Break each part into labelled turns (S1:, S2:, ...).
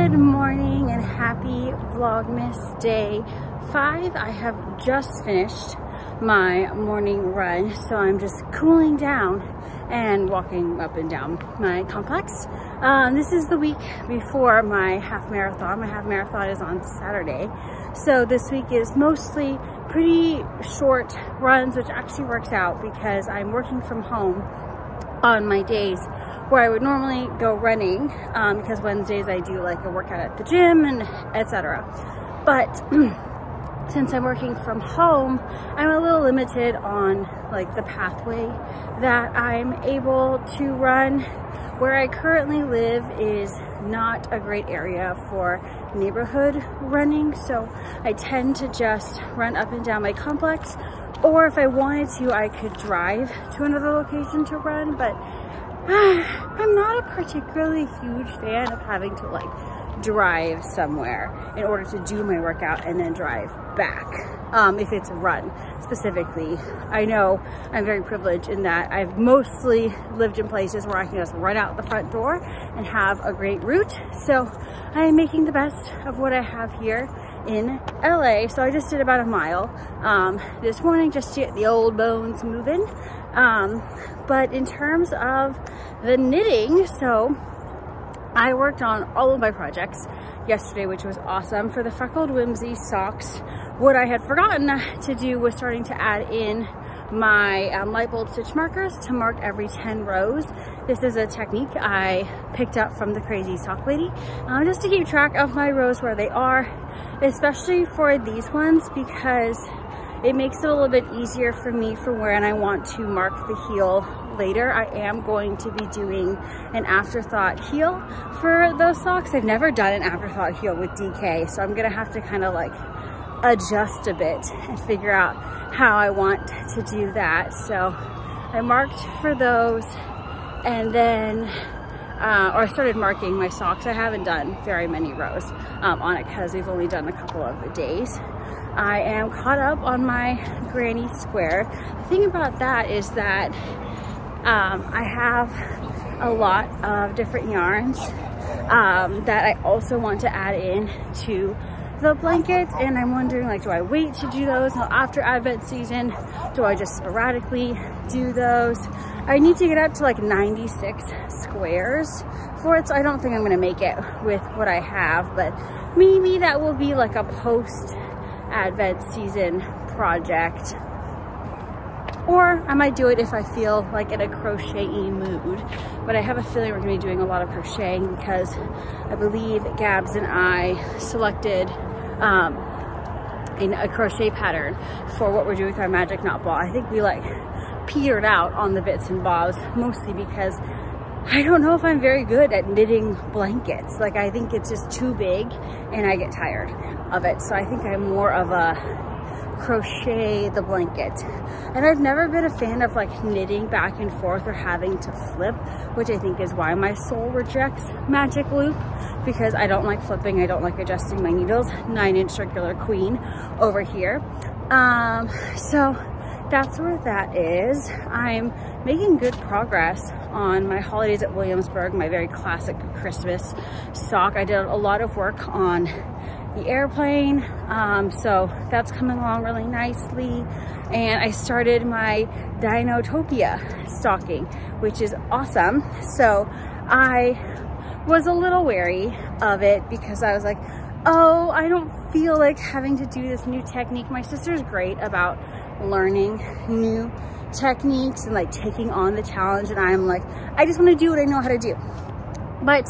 S1: Good morning and happy Vlogmas day 5. I have just finished my morning run, so I'm just cooling down and walking up and down my complex. This is the week before my half marathon. My half marathon is on Saturday. So this week is mostly pretty short runs, which actually works out because I'm working from home on my days where I would normally go running, because Wednesdays I do like a workout at the gym and etc. But since I'm working from home, I'm a little limited on like the pathway that I'm able to run. Where I currently live is not a great area for neighborhood running, so I tend to just run up and down my complex, or if I wanted to, I could drive to another location to run, but I'm not a particularly huge fan of having to like drive somewhere in order to do my workout and then drive back. If it's a run specifically. I know I'm very privileged in that I've mostly lived in places where I can just run out the front door and have a great route. So I am making the best of what I have here in LA. So I just did about a mile this morning just to get the old bones moving. But in terms of the knitting, so I worked on all of my projects yesterday, which was awesome. For the Freckled Whimsy socks, what I had forgotten to do was starting to add in my light bulb stitch markers to mark every 10 rows. This is a technique I picked up from the Crazy Sock Lady, just to keep track of my rows where they are, especially for these ones, because it makes it a little bit easier for me for when I want to mark the heel later. I am going to be doing an afterthought heel for those socks. I've never done an afterthought heel with DK, so I'm gonna have to kind of like adjust a bit and figure out how I want to do that. So I marked for those, and then or I started marking my socks. I haven't done very many rows on it because we've only done a couple of days. I am caught up on my granny square. The thing about that is that I have a lot of different yarns that I also want to add in to the blanket, and I'm wondering, like, do I wait to do those until after Advent season? Do I just sporadically do those? I need to get up to like 96 squares for it, so I don't think I'm gonna make it with what I have, but maybe that will be like a post Advent season project. Or I might do it if I feel like in a crocheting mood. But I have a feeling we're gonna be doing a lot of crocheting because I believe Gabs and I selected in a crochet pattern for what we're doing with our Magic Knot ball. I think we like petered out on the bits and bobs, mostly because I don't know if I'm very good at knitting blankets. Like, I think it's just too big and I get tired of it. So I think I'm more of a crochet the blanket. And I've never been a fan of like knitting back and forth or having to flip, which I think is why my soul rejects Magic Loop, because I don't like flipping. I don't like adjusting my needles. 9-inch circular queen over here. So that's where that is. I'm making good progress on my Holidays at Williamsburg, my very classic Christmas sock. I did a lot of work on the airplane, so that's coming along really nicely. And I started my Dinotopia stocking, which is awesome. So I was a little wary of it because I was like, oh, I don't feel like having to do this new technique. My sister's great about learning new techniques and like taking on the challenge, and I'm like, I just want to do what I know how to do. But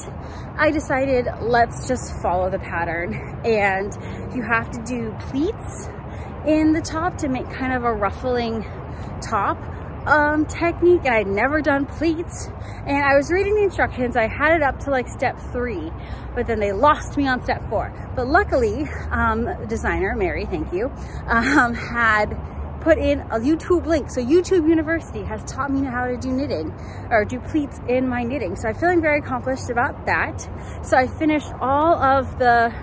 S1: I decided, let's just follow the pattern, and you have to do pleats in the top to make kind of a ruffling top technique. And I'd never done pleats, and I was reading the instructions. I had it up to like step 3, but then they lost me on step 4. But luckily, designer Mary, thank you, had put in a YouTube link. So YouTube University has taught me how to do knitting or do pleats in my knitting. So I'm feeling very accomplished about that. So I finished all of the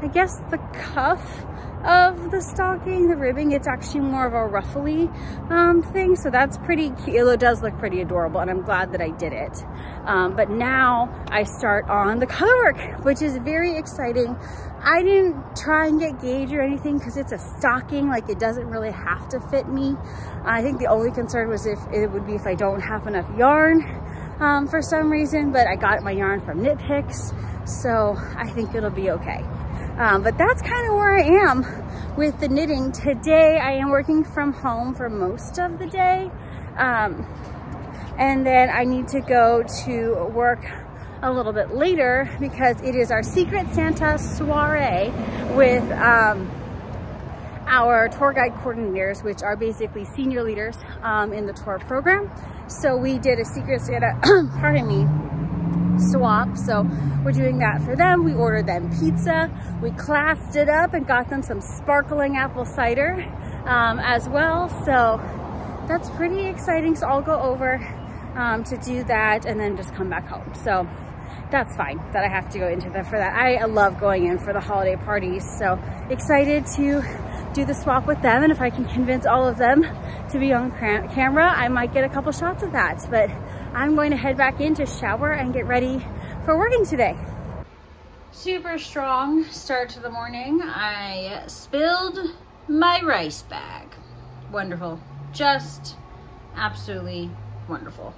S1: I guess, the cuff of the stocking, the ribbing. It's actually more of a ruffly thing, so that's pretty cute. It does look pretty adorable, and I'm glad that I did it. But now I start on the colorwork, which is very exciting. I didn't try and get gauge or anything because it's a stocking, like it doesn't really have to fit me. I think the only concern was if I don't have enough yarn for some reason, but I got my yarn from Knit Picks, so I think it'll be okay. But that's kind of where I am with the knitting. Today I am working from home for most of the day. And then I need to go to work a little bit later because it is our Secret Santa soiree with our tour guide coordinators, which are basically senior leaders in the tour program. So we did a Secret Santa, pardon me, swap. So we're doing that for them. We ordered them pizza. We classed it up and got them some sparkling apple cider as well. So that's pretty exciting. So I'll go over to do that and then just come back home. So that's fine that I have to go into for that. I love going in for the holiday parties. So excited to do the swap with them. And if I can convince all of them to be on camera, I might get a couple shots of that. But I'm going to head back in to shower and get ready for working today. Super strong start to the morning. I spilled my rice bag. Wonderful. Just absolutely wonderful.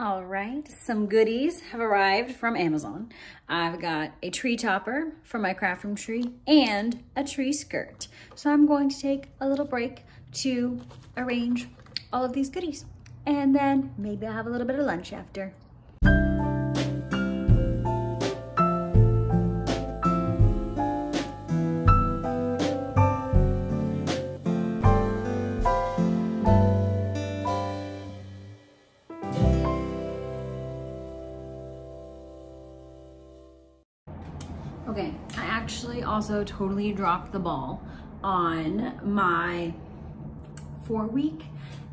S1: All right, some goodies have arrived from Amazon. I've got a tree topper for my craft room tree and a tree skirt. So I'm going to take a little break to arrange all of these goodies. And then maybe I'll have a little bit of lunch after. Okay, I actually also totally dropped the ball on my 4-week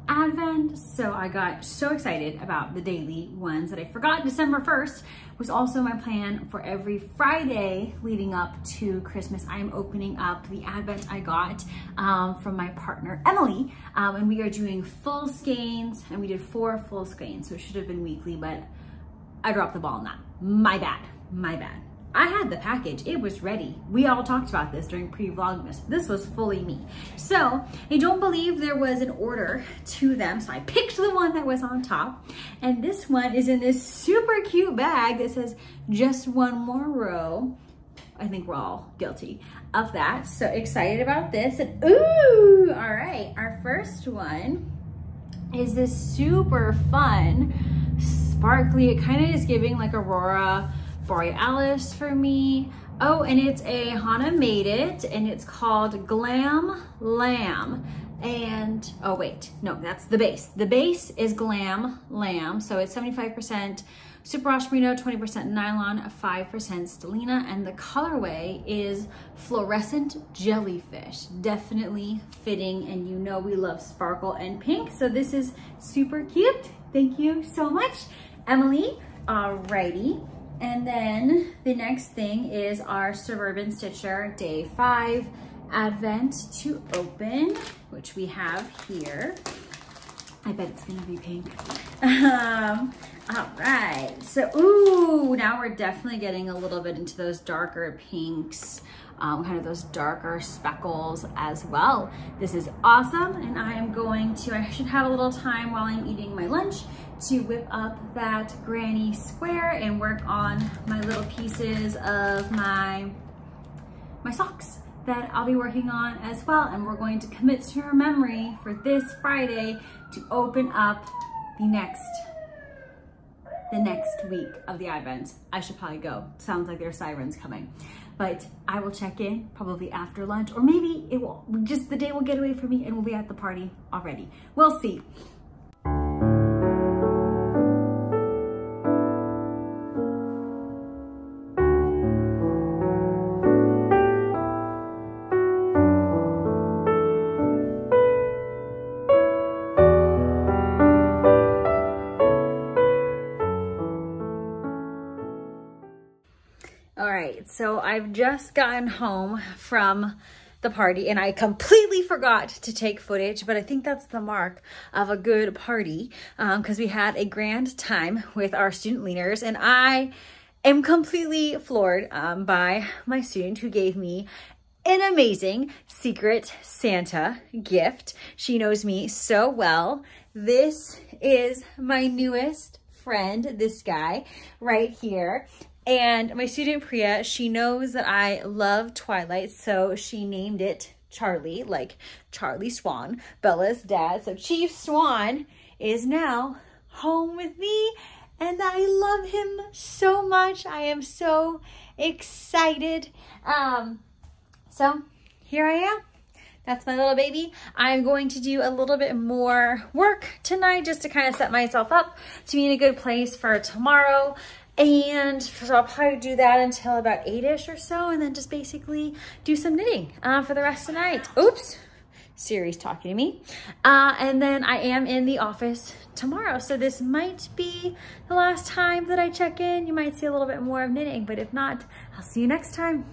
S1: Advent. So I got so excited about the daily ones that I forgot December 1st was also my plan for every Friday leading up to Christmas. I am opening up the Advent I got from my partner, Emily, and we are doing full skeins, and we did 4 full skeins, so it should have been weekly, but I dropped the ball on that. My bad, my bad. I had the package, it was ready. We all talked about this during pre-Vlogmas. This was fully me. So I don't believe there was an order to them, so I picked the one that was on top. And this one is in this super cute bag that says, just one more row. I think we're all guilty of that. So excited about this. And ooh, all right, our first one is this super fun, sparkly, it kind of is giving like Aurora Borealis for me. Oh, and it's a Hana Made It, and it's called Glam Lamb. And, oh wait, no, that's the base. The base is Glam Lamb, so it's 75% superwash merino, 20% nylon, 5% stellina, and the colorway is fluorescent jellyfish. Definitely fitting, and you know we love sparkle and pink, so this is super cute. Thank you so much, Emily. Alrighty. And then the next thing is our Suburban Stitcher Day 5 Advent to open, which we have here. I bet it's gonna be pink. All right, so ooh, now we're definitely getting a little bit into those darker pinks, kind of those darker speckles as well. This is awesome, and I should have a little time while I'm eating my lunch to whip up that granny square and work on my little pieces of my socks that I'll be working on as well. And we're going to commit to our memory for this Friday to open up the next week of the Advent. I should probably go. Sounds like there's sirens coming. But I will check in probably after lunch, or maybe it will, just the day will get away from me and we'll be at the party already. We'll see. right, so I've just gotten home from the party and I completely forgot to take footage, but I think that's the mark of a good party because we had a grand time with our student leaders, and I am completely floored by my student who gave me an amazing Secret Santa gift. She knows me so well. This is my newest friend, this guy right here. And my student Priya, she knows that I love Twilight, so she named it Charlie, like Charlie Swan, Bella's dad. So Chief Swan is now home with me, and I love him so much. I am so excited. So here I am. That's my little baby. I'm going to do a little bit more work tonight just to kind of set myself up to be in a good place for tomorrow. And so I'll probably do that until about 8-ish or so, and then just basically do some knitting for the rest of the night. Oops, Siri's talking to me. And then I am in the office tomorrow. So this might be the last time that I check in. You might see a little bit more of knitting, but if not, I'll see you next time.